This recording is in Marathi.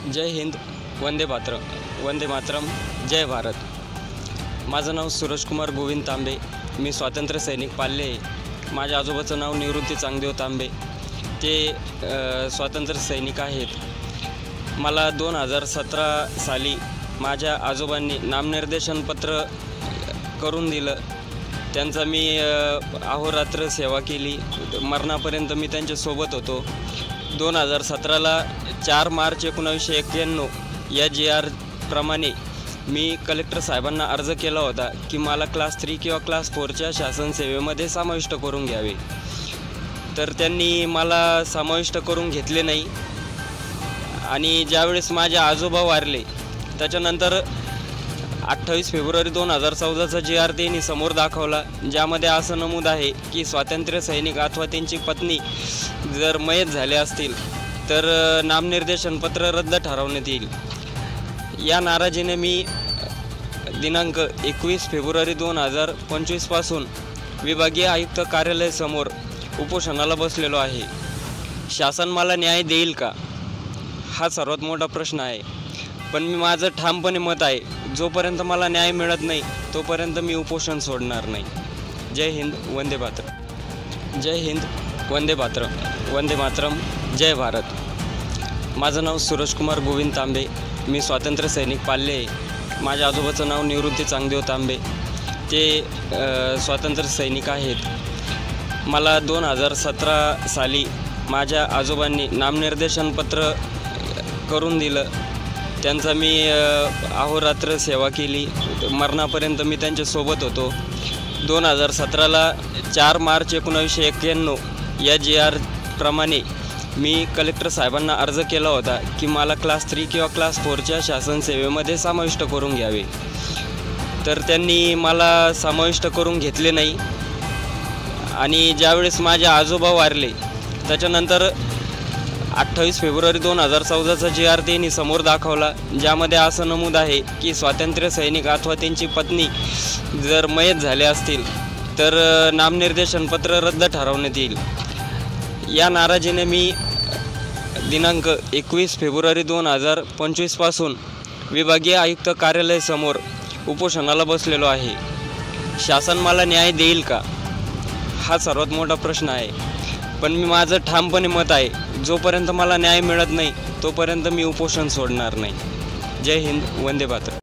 जय हिंद, वंदे मातरम, जय भारत। माझं नाव सूरजकुमार गोविंद तांबे। मी स्वातंत्र्य सैनिक पाल्ले आहे। माझ्या आजोबाचं नाव निवृत्ती चांगदेव तांबे। ते स्वातंत्र्य सैनिक आहेत। मला 2017 साली माझ्या आजोबांनी नामनिर्देशन पत्र करून दिलं। त्यांचा मी अहोरात्र सेवा केली। मरणापर्यंत मी त्यांच्यासोबत होतो। 2017ला 4 मार्च 1991 या GR प्रमाणे मी कलेक्टर साहेबांना अर्ज केला होता की मला क्लास 3 किंवा क्लास 4च्या शासन सेवेमध्ये समाविष्ट करून घ्यावे। तर त्यांनी मला समाविष्ट करून घेतले नाही। आणि ज्यावेळेस माझे आजोबा वारले त्याच्यानंतर 28 फेब्रुवारी 2014चा GR त्यांनी समोर दाखवला, ज्यामध्ये असं नमूद आहे की स्वातंत्र्य सैनिक अथवा त्यांची पत्नी जर मयत झाले असतील तर नामनिर्देशन पत्र रद्द ठरवण्यात येईल। या नाराजीने मी दिनांक 21 फेब्रुवारी 2025 पासून विभागीय आयुक्त कार्यालयासमोर उपोषणाला बसलेलो आहे। शासन मला न्याय देईल का, हा सर्वात मोठा प्रश्न आहे। पण मी माझं ठामपणे मत आहे, जोपर्यंत मला न्याय मिळत नाही तोपर्यंत मी उपोषण सोडणार नाही। जय हिंद, वंदे मातरम। जय हिंद, वंदे मातरम, जय भारत। माझं नाव सूरजकुमार गोविंद तांबे। मी स्वातंत्र्य सैनिक पाल्ले आहे। माझ्या आजोबाचं नाव निवृत्ती चांगदेव तांबे। ते स्वातंत्र्य सैनिक आहेत। मला 2017 साली माझ्या आजोबांनी नामनिर्देशन पत्र करून दिलं। त्यांचा मी अहोरात्र सेवा केली। मरणापर्यंत मी त्यांच्यासोबत होतो। 2017ला 4 मार्च 1991 या GR प्रमाणे मी कलेक्टर साहेबांना अर्ज केला होता की मला क्लास 3 किंवा क्लास 4च्या शासन सेवेमध्ये समाविष्ट करून घ्यावे। तर त्यांनी मला समाविष्ट करून घेतले नाही। आणि ज्यावेळेस माझे आजोबा वारले त्याच्यानंतर 28 फेब्रुवारी 2014चा GR त्यांनी समोर दाखवला, ज्यामध्ये असं नमूद आहे की स्वातंत्र्य सैनिक अथवा त्यांची पत्नी जर मयत झाले असतील तर नामनिर्देशन पत्र रद्द ठरवण्यात येईल। या नाराजीने मी दिनांक 21 फेब्रुवारी 2025 पासून विभागीय आयुक्त कार्यालयासमोर उपोषणाला बसलेलो आहे। शासन मला न्याय देईल का, हा सर्वात मोठा प्रश्न आहे। पण मी माझं ठामपणे मत आहे, जोपर्यंत मला न्याय मिळत नाही तोपर्यंत मी उपोषण सोडणार नाही। जय हिंद, वंदे मातरम।